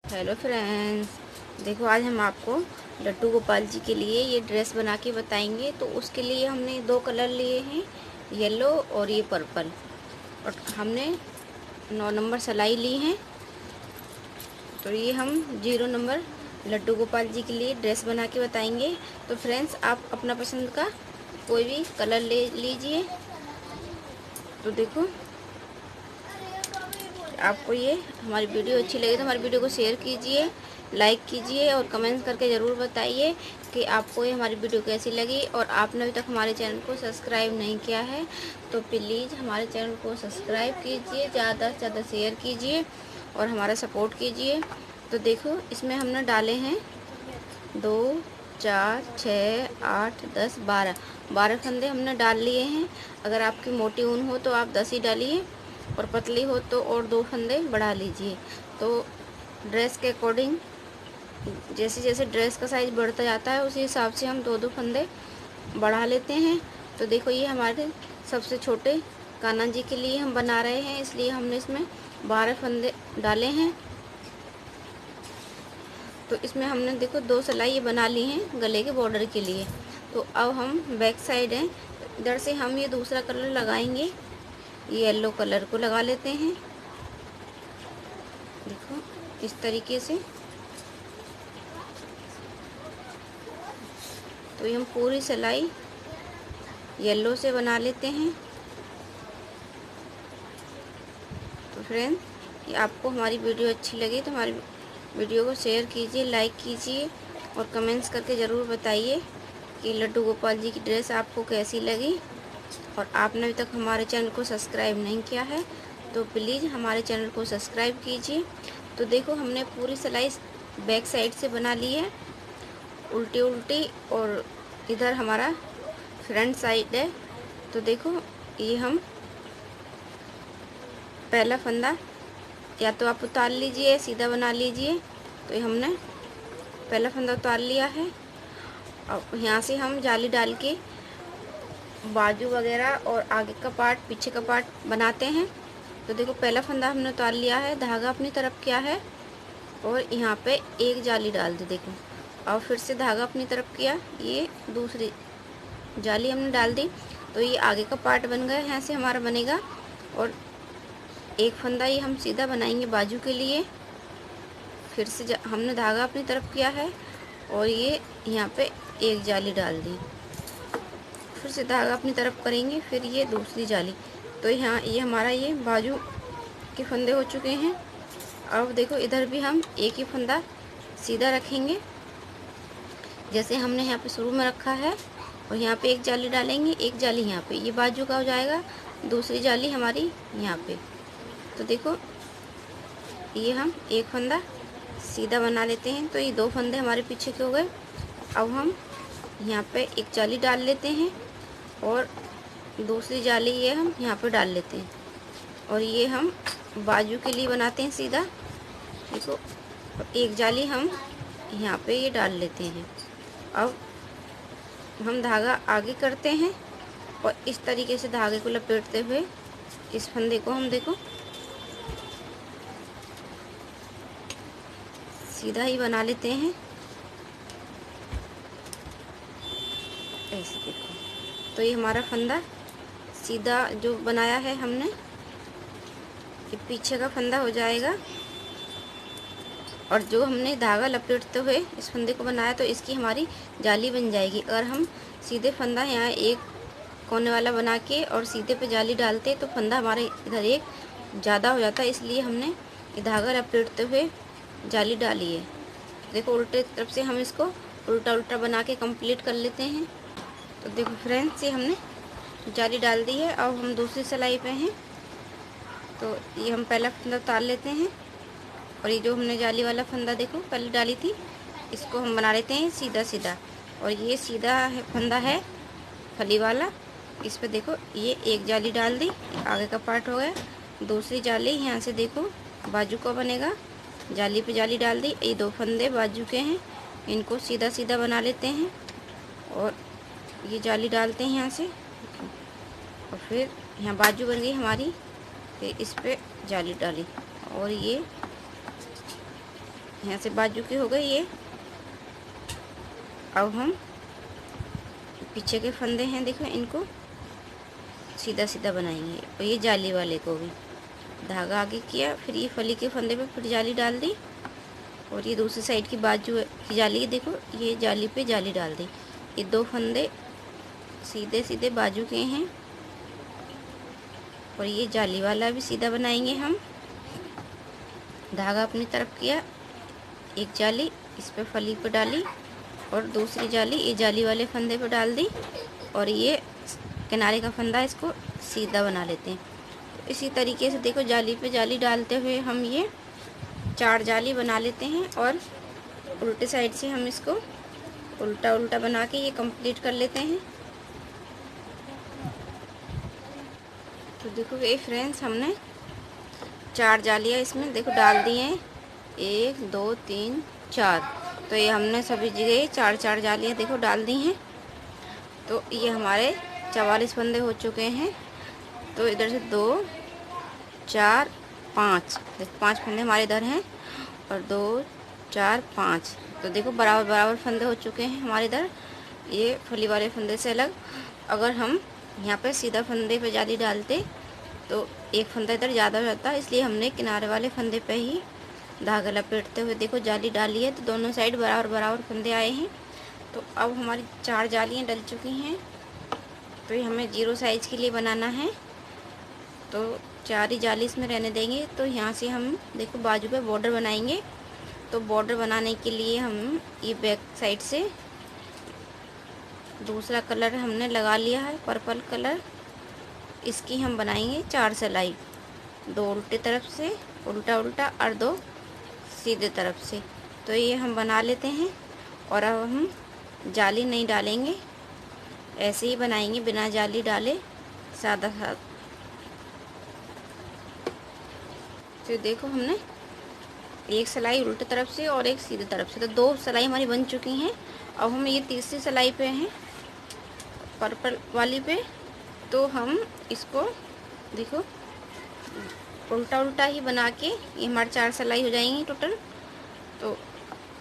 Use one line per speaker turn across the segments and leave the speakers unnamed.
Hello friends, देखो आज हम आपको लड्डू गोपाल जी के लिए ये ड्रेस बना के बताएंगे। तो उसके लिए हमने दो कलर लिए हैं, येलो और ये पर्पल। और हमने 9 नंबर सिलाई ली हैं। तो ये हम 0 नंबर लड्डू गोपाल जी के लिए ड्रेस बना के बताएंगे। तो फ्रेंड्स, आप अपना पसंद का कोई भी कलर ले लीजिए। तो देखो, आपको ये हमारी वीडियो अच्छी लगे तो हमारी वीडियो को शेयर कीजिए, लाइक कीजिए और कमेंट करके ज़रूर बताइए कि आपको ये हमारी वीडियो कैसी लगी। और आपने अभी तक हमारे चैनल को सब्सक्राइब नहीं किया है तो प्लीज़ हमारे चैनल को सब्सक्राइब कीजिए, ज़्यादा से ज़्यादा शेयर कीजिए और हमारा सपोर्ट कीजिए। तो देखो, इसमें हमने डाले हैं 2, 4, 6, 8, 10, 12 फंदे हमने डाल लिए हैं। अगर आपकी मोटी ऊन हो तो आप 10 ही डालिए और पतली हो तो और 2 फंदे बढ़ा लीजिए। तो ड्रेस के अकॉर्डिंग जैसे जैसे ड्रेस का साइज़ बढ़ता जाता है उसी हिसाब से हम 2-2 फंदे बढ़ा लेते हैं। तो देखो, ये हमारे सबसे छोटे कान्हा जी के लिए हम बना रहे हैं, इसलिए हमने इसमें 12 फंदे डाले हैं। तो इसमें हमने देखो 2 सिलाई ये बना ली हैं गले के बॉर्डर के लिए। तो अब हम बैक साइड हैं, इधर से हम ये दूसरा कलर लगाएंगे, ये येलो कलर को लगा लेते हैं। देखो इस तरीके से। तो ये हम पूरी सिलाई येलो से बना लेते हैं। तो फ्रेंड, ये आपको हमारी वीडियो अच्छी लगी तो हमारी वीडियो को शेयर कीजिए, लाइक कीजिए और कमेंट्स करके ज़रूर बताइए कि लड्डू गोपाल जी की ड्रेस आपको कैसी लगी। और आपने अभी तक हमारे चैनल को सब्सक्राइब नहीं किया है तो प्लीज़ हमारे चैनल को सब्सक्राइब कीजिए। तो देखो, हमने पूरी सिलाई बैक साइड से बना ली है, उल्टी उल्टी, और इधर हमारा फ्रंट साइड है। तो देखो, ये हम पहला फंदा या तो आप उतार लीजिए, सीधा बना लीजिए। तो ये हमने पहला फंदा उतार लिया है। अब यहाँ से हम जाली डाल के बाजू वगैरह और आगे का पार्ट, पीछे का पार्ट बनाते हैं। तो देखो, पहला फंदा हमने उतार लिया है, धागा अपनी तरफ किया है और यहाँ पे एक जाली डाल दी। देखो, और फिर से धागा अपनी तरफ किया, ये दूसरी जाली हमने डाल दी। तो ये आगे का पार्ट बन गया, यहाँ से हमारा बनेगा। और एक फंदा ये हम सीधा बनाएंगे बाजू के लिए। फिर से हमने धागा अपनी तरफ किया है और ये यहाँ पे एक जाली डाल दी। फिर से धागा अपनी तरफ करेंगे, फिर ये दूसरी जाली। तो यहाँ ये हमारा ये बाजू के फंदे हो चुके हैं। अब देखो, इधर भी हम एक ही फंदा सीधा रखेंगे जैसे हमने यहाँ पे शुरू में रखा है। और यहाँ पे एक जाली डालेंगे, एक जाली यहाँ पे, ये बाजू का हो जाएगा, दूसरी जाली हमारी यहाँ पे। तो देखो, ये हम एक फंदा सीधा बना लेते हैं। तो ये 2 फंदे हमारे पीछे के हो गए। अब हम यहाँ पे एक जाली डाल लेते हैं और दूसरी जाली ये हम यहाँ पे डाल लेते हैं। और ये हम बाजू के लिए बनाते हैं सीधा। देखो, एक जाली हम यहाँ पे ये डाल लेते हैं। अब हम धागा आगे करते हैं और इस तरीके से धागे को लपेटते हुए इस फंदे को हम देखो सीधा ही बना लेते हैं, ऐसे देखो। तो ये हमारा फंदा सीधा जो बनाया है हमने, ये पीछे का फंदा हो जाएगा। और जो हमने धागा लपेटते हुए इस फंदे को बनाया तो इसकी हमारी जाली बन जाएगी। अगर हम सीधे फंदा यहाँ एक कोने वाला बना के और सीधे पे जाली डालते तो फंदा हमारे इधर एक ज़्यादा हो जाता है, इसलिए हमने ये धागा लपेटते हुए जाली डाली है। देखो, उल्टे तरफ से हम इसको उल्टा उल्टा बना के कंप्लीट कर लेते हैं। तो देखो फ्रेंड्स, ये हमने जाली डाल दी है। अब हम दूसरी सिलाई पे हैं। तो ये हम पहला फंदा उतार लेते हैं और ये जो हमने जाली वाला फंदा देखो पहले डाली थी, इसको हम बना लेते हैं सीधा सीधा। और ये सीधा है फंदा है फली वाला, इस पे देखो ये एक जाली डाल दी, आगे का पार्ट हो गया। दूसरी जाली यहाँ से देखो बाजू का बनेगा, जाली पे जाली डाल दी। ये 2 फंदे बाजू के हैं, इनको सीधा सीधा बना लेते हैं और ये जाली डालते हैं यहाँ से। और फिर यहाँ बाजू बन गई हमारी, फिर इस पे जाली डाली और ये यहाँ से बाजू की हो गई ये। अब हम पीछे के फंदे हैं देखो, इनको सीधा सीधा बनाएंगे। और ये जाली वाले को भी धागा आगे किया, फिर ये फली के फंदे पे फिर जाली डाल दी, और ये दूसरी साइड की बाजू की जाली देखो, ये जाली पे जाली डाल दी। ये 2 फंदे सीधे सीधे बाजू के हैं, और ये जाली वाला भी सीधा बनाएंगे हम। धागा अपनी तरफ किया, एक जाली इस पे फली पे डाली, और दूसरी जाली ये जाली वाले फंदे पे डाल दी, और ये किनारे का फंदा इसको सीधा बना लेते हैं। तो इसी तरीके से देखो जाली पे जाली डालते हुए हम ये 4 जाली बना लेते हैं, और उल्टे साइड से हम इसको उल्टा उल्टा बना के ये कंप्लीट कर लेते हैं। तो देखो ये फ्रेंड्स, हमने 4 जालियाँ इसमें देखो डाल दी हैं, 1 2 3 4। तो ये हमने सभी जगह 4 जालियाँ देखो डाल दी हैं। तो ये हमारे 44 फंदे हो चुके हैं। तो इधर से 2 4 5 5 फंदे हमारे इधर हैं, और 2 4 5। तो देखो बराबर बराबर फंदे हो चुके हैं हमारे इधर, ये फली वाले फंदे से अलग। अगर हम यहाँ पे सीधा फंदे पे जाली डालते तो एक फंदा इधर ज़्यादा हो जाता, इसलिए हमने किनारे वाले फंदे पे ही धागा लपेटते हुए देखो जाली डाली है। तो दोनों साइड बराबर बराबर फंदे आए हैं। तो अब हमारी 4 जालियाँ डल चुकी हैं। तो ये हमें 0 साइज़ के लिए बनाना है, तो 4 ही जाली इसमें रहने देंगे। तो यहाँ से हम देखो बाजू पे बॉर्डर बनाएंगे। तो बॉर्डर बनाने के लिए हम ये बैक साइड से दूसरा कलर हमने लगा लिया है, पर्पल कलर। इसकी हम बनाएंगे 4 सिलाई, 2 उल्टे तरफ से उल्टा उल्टा, और 2 सीधे तरफ से। तो ये हम बना लेते हैं। और अब हम जाली नहीं डालेंगे, ऐसे ही बनाएंगे बिना जाली डाले, सादा सादा। तो देखो हमने एक सिलाई उल्टे तरफ से और एक सीधे तरफ से, तो 2 सिलाई हमारी बन चुकी हैं। अब हम ये तीसरी सिलाई पे हैं, पर्पल वाली पे। तो हम इसको देखो उल्टा उल्टा ही बना के ये हमारे 4 सिलाई हो जाएंगी टोटल। तो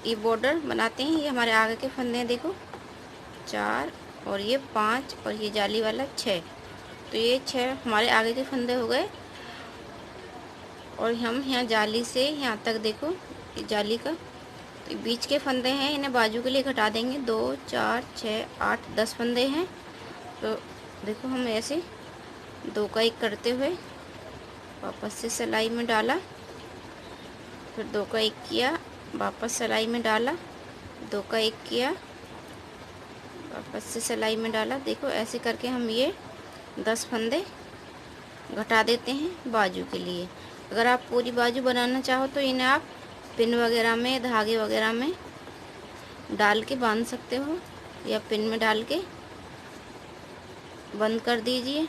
ये बॉर्डर बनाते हैं, ये हमारे आगे के फंदे हैं देखो 4, और ये 5, और ये जाली वाला 6। तो ये 6 हमारे आगे के फंदे हो गए। और हम यहाँ जाली से यहाँ तक देखो ये जाली का, तो बीच के फंदे हैं, इन्हें बाजू के लिए घटा देंगे। 2 4 6 8 10 फंदे हैं। तो देखो हम ऐसे 2 का 1 करते हुए वापस से सिलाई में डाला, फिर 2 का 1 किया, वापस सिलाई में डाला, 2 का 1 किया, वापस से सिलाई में डाला। देखो ऐसे करके हम ये 10 फंदे घटा देते हैं बाजू के लिए। अगर आप पूरी बाजू बनाना चाहो तो इन्हें आप पिन वगैरह में, धागे वगैरह में डाल के बांध सकते हो, या पिन में डाल के बंद कर दीजिए।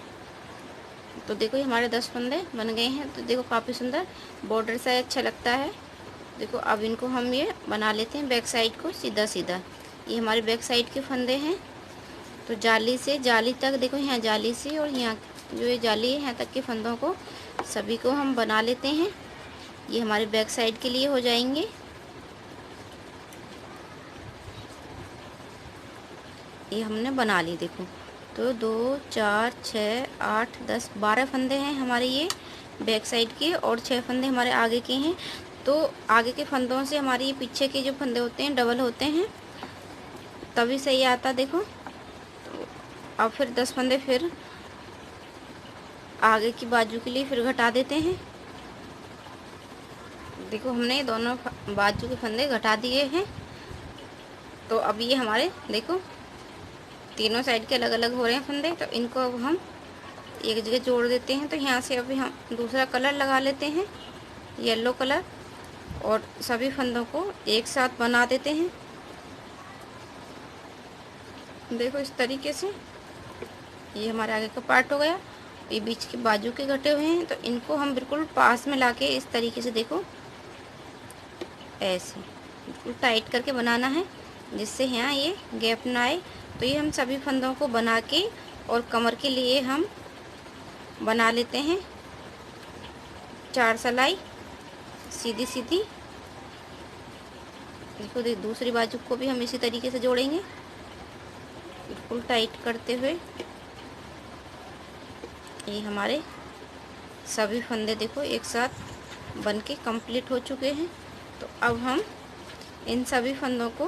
तो देखो ये हमारे 10 फंदे बन गए हैं। तो देखो काफ़ी सुंदर बॉर्डर से अच्छा लगता है। देखो अब इनको हम ये बना लेते हैं बैक साइड को सीधा सीधा। ये हमारे बैक साइड के फंदे हैं। तो जाली से जाली तक देखो, यहाँ जाली से और यहाँ जो ये जाली है यहाँ तक के फंदों को सभी को हम बना लेते हैं। ये हमारे बैक साइड के लिए हो जाएंगे। ये हमने बना ली देखो। तो 2 4 6 8 10 12 फंदे हैं हमारे ये बैक साइड के, और 6 फंदे हमारे आगे के हैं। तो आगे के फंदों से हमारे ये पीछे के जो फंदे होते हैं डबल होते हैं, तभी सही आता देखो। तो अब फिर 10 फंदे फिर आगे की बाजू के लिए फिर घटा देते हैं। देखो हमने दोनों बाजू के फंदे घटा दिए हैं। तो अब ये हमारे देखो तीनों साइड के अलग अलग हो रहे हैं फंदे। तो इनको अब हम एक जगह जोड़ देते हैं। तो यहाँ से अभी हम दूसरा कलर लगा लेते हैं, येलो कलर, और सभी फंदों को एक साथ बना देते हैं। देखो इस तरीके से ये हमारे आगे का पार्ट हो गया। ये बीच के बाजू के घटे हुए हैं, तो इनको हम बिल्कुल पास में लाके इस तरीके से देखो ऐसे बिल्कुल टाइट करके बनाना है, जिससे यहाँ ये गैप ना आए। तो ये हम सभी फंदों को बना के और कमर के लिए हम बना लेते हैं 4 सिलाई सीधी सीधी। देखो दूसरी बाजू को भी हम इसी तरीके से जोड़ेंगे, बिल्कुल टाइट करते हुए। ये हमारे सभी फंदे देखो एक साथ बन के कंप्लीट हो चुके हैं। तो अब हम इन सभी फंदों को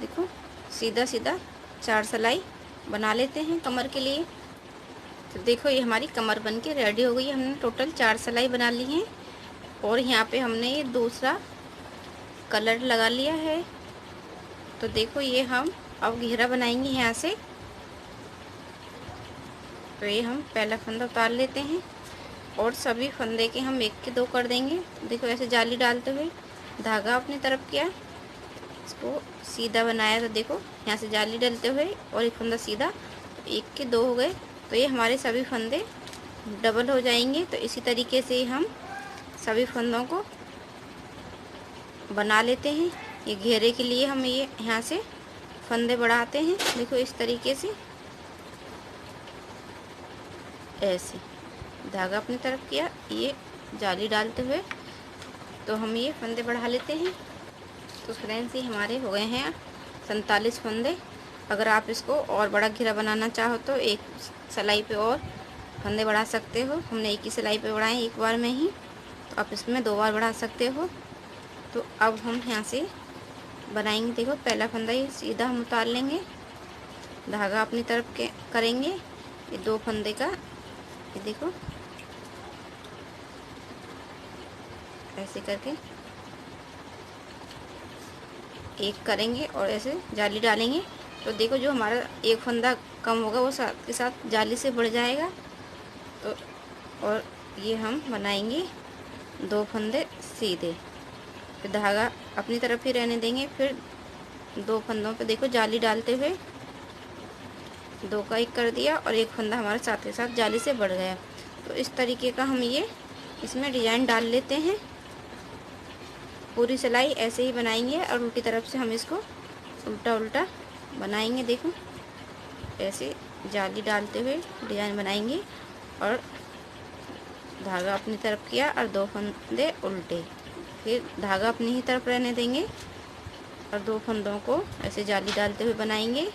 देखो सीधा सीधा 4 सिलाई बना लेते हैं कमर के लिए। तो देखो ये हमारी कमर बन के रेडी हो गई। हमने टोटल 4 सिलाई बना ली हैं और यहाँ पे हमने ये दूसरा कलर लगा लिया है। तो देखो ये हम अब घेरा बनाएंगे यहाँ से। तो ये हम पहला फंदा उतार लेते हैं और सभी फंदे के हम 1 के 2 कर देंगे। देखो ऐसे जाली डालते हुए धागा अपनी तरफ किया, इसको सीधा बनाया। तो देखो यहाँ से जाली डालते हुए और एक फंदा सीधा, 1 के 2 हो गए। तो ये हमारे सभी फंदे डबल हो जाएंगे। तो इसी तरीके से हम सभी फंदों को बना लेते हैं। ये घेरे के लिए हम ये यहाँ से फंदे बढ़ाते हैं। देखो इस तरीके से ऐसे धागा अपनी तरफ किया, ये जाली डालते हुए तो हम ये फंदे बढ़ा लेते हैं। तो फ्रेंड्स ये हमारे हो गए हैं 47 फंदे। अगर आप इसको और बड़ा घेरा बनाना चाहो तो एक सिलाई पे और फंदे बढ़ा सकते हो। हमने एक ही सिलाई पे बढ़ाए एक बार में ही, तो आप इसमें 2 बार बढ़ा सकते हो। तो अब हम यहाँ से बनाएंगे। देखो पहला फंदा ये सीधा हम उतार लेंगे, धागा अपनी तरफ के करेंगे, ये 2 फंदे का ये देखो ऐसे करके एक करेंगे और ऐसे जाली डालेंगे। तो देखो जो हमारा एक फंदा कम होगा वो साथ के साथ जाली से बढ़ जाएगा। तो और ये हम बनाएंगे 2 फंदे सीधे, फिर धागा अपनी तरफ ही रहने देंगे। फिर 2 फंदों पे देखो जाली डालते हुए 2 का 1 कर दिया और एक फंदा हमारा साथ के साथ जाली से बढ़ गया। तो इस तरीके का हम ये इसमें डिजाइन डाल लेते हैं। पूरी सिलाई ऐसे ही बनाएंगे और उल्टी तरफ से हम इसको उल्टा उल्टा बनाएंगे। देखो ऐसे जाली डालते हुए डिजाइन बनाएंगे और धागा अपनी तरफ किया और 2 फंदे उल्टे, फिर धागा अपनी ही तरफ रहने देंगे और 2 फंदों को ऐसे जाली डालते हुए बनाएंगे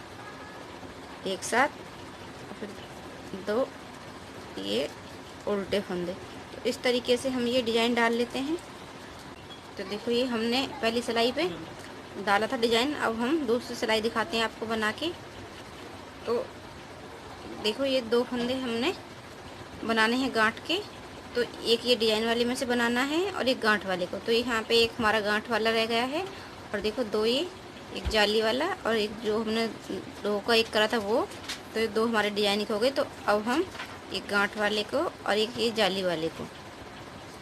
एक साथ, फिर 2 ये उल्टे फंदे। तो इस तरीके से हम ये डिजाइन डाल लेते हैं। तो देखो ये हमने पहली सिलाई पे डाला था डिजाइन, अब हम दूसरी सिलाई दिखाते हैं आपको बना के। तो देखो ये 2 फंदे हमने बनाने हैं गांठ के। तो एक ये डिजाइन वाले में से बनाना है और एक गांठ वाले को। तो यहाँ पे एक हमारा गांठ वाला रह गया है और देखो 2 ये एक जाली वाला और एक जो हमने 2 का 1 करा था वो। तो ये 2 हमारे डिजाइन के हो गए। तो अब हम एक गांठ वाले को और एक ये जाली वाले को,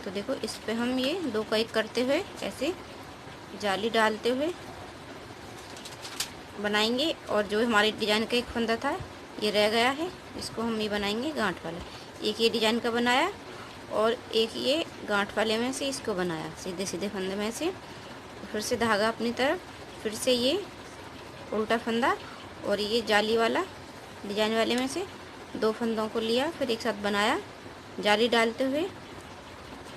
तो देखो इस पे हम ये 2 का 1 करते हुए ऐसे जाली डालते हुए बनाएंगे। और जो हमारे डिजाइन का एक फंदा था ये रह गया है, इसको हम ये बनाएंगे गांठ वाला। एक ये डिजाइन का बनाया और एक ये गांठ वाले में से इसको बनाया सीधे सीधे फंदे में से। फिर से धागा अपनी तरफ, फिर से ये उल्टा फंदा और ये जाली वाला डिजाइन वाले में से 2 फंदों को लिया, फिर एक साथ बनाया जाली डालते हुए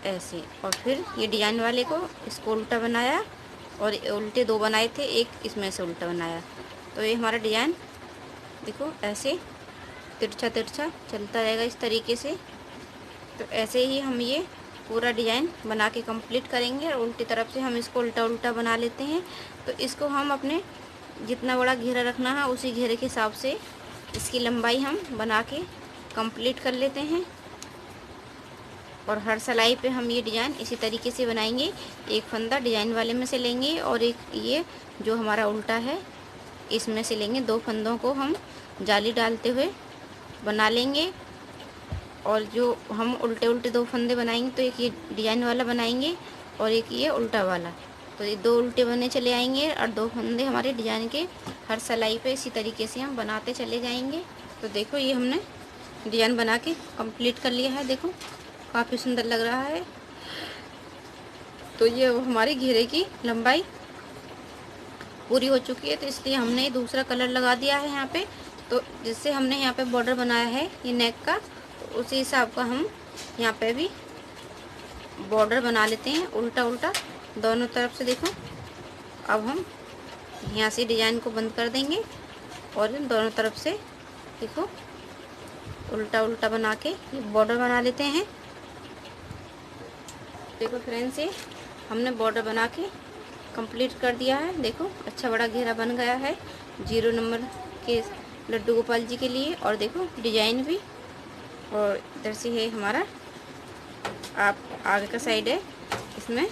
ऐसे। और फिर ये डिजाइन वाले को इसको उल्टा बनाया और उल्टे 2 बनाए थे, एक इसमें से उल्टा बनाया। तो ये हमारा डिजाइन देखो ऐसे तिरछा तिरछा चलता रहेगा इस तरीके से। तो ऐसे ही हम ये पूरा डिजाइन बना के कंप्लीट करेंगे और उल्टी तरफ से हम इसको उल्टा उल्टा बना लेते हैं। तो इसको हम अपने जितना बड़ा घेरा रखना है उसी घेरे के हिसाब से इसकी लंबाई हम बना के कंप्लीट कर लेते हैं। और हर सिलाई पे हम ये डिजाइन इसी तरीके से बनाएंगे। एक फंदा डिजाइन वाले में से लेंगे और एक ये जो हमारा उल्टा है इसमें से लेंगे। 2 फंदों को हम जाली डालते हुए बना लेंगे और जो हम उल्टे उल्टे 2 फंदे बनाएंगे तो एक ये डिजाइन वाला बनाएंगे और एक ये उल्टा वाला। तो ये 2 उल्टे बने चले आएंगे और 2 फंदे हमारे डिजाइन के हर सिलाई पे इसी तरीके से हम बनाते चले जाएंगे। तो देखो ये हमने डिजाइन बना के कंप्लीट कर लिया है। देखो काफ़ी सुंदर लग रहा है। तो ये हमारी घेरे की लंबाई पूरी हो चुकी है। तो इसलिए हमने दूसरा कलर लगा दिया है यहाँ पे। तो जिससे हमने यहाँ पे बॉर्डर बनाया है ये नेक का, तो उसी हिसाब का हम यहाँ पे भी बॉर्डर बना लेते हैं उल्टा उल्टा दोनों तरफ से। देखो अब हम यहाँ से डिजाइन को बंद कर देंगे और दोनों तरफ से देखो उल्टा उल्टा बना के ये बॉर्डर बना लेते हैं। देखो फ्रेंड्स, ये हमने बॉर्डर बना के कंप्लीट कर दिया है। देखो अच्छा बड़ा घेरा बन गया है 0 नंबर के लड्डू गोपाल जी के लिए। और देखो डिजाइन भी, और इधर से है हमारा आप आगे का साइड है, इसमें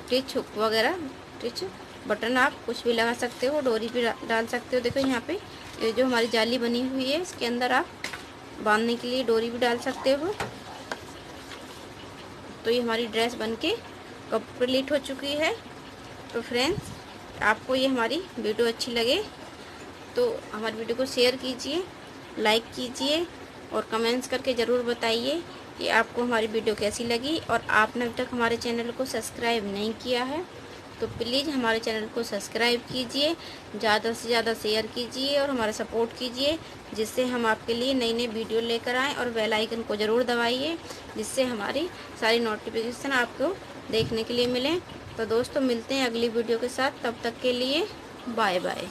टिच हुक वगैरह, टिच बटन आप कुछ भी लगा सकते हो, डोरी भी डाल सकते हो। देखो यहाँ पे ये जो हमारी जाली बनी हुई है इसके अंदर आप बांधने के लिए डोरी भी डाल सकते हो। तो ये हमारी ड्रेस बनके कंप्लीट हो चुकी है। तो फ्रेंड्स, आपको ये हमारी वीडियो अच्छी लगे तो हमारी वीडियो को शेयर कीजिए, लाइक कीजिए और कमेंट्स करके ज़रूर बताइए कि आपको हमारी वीडियो कैसी लगी। और आपने अभी तक हमारे चैनल को सब्सक्राइब नहीं किया है तो प्लीज़ हमारे चैनल को सब्सक्राइब कीजिए, ज़्यादा से ज़्यादा शेयर कीजिए और हमारा सपोर्ट कीजिए, जिससे हम आपके लिए नई नई वीडियो लेकर आएँ। और बेल आइकन को ज़रूर दबाइए, जिससे हमारी सारी नोटिफिकेशन आपको देखने के लिए मिलें। तो दोस्तों, मिलते हैं अगली वीडियो के साथ, तब तक के लिए बाय बाय।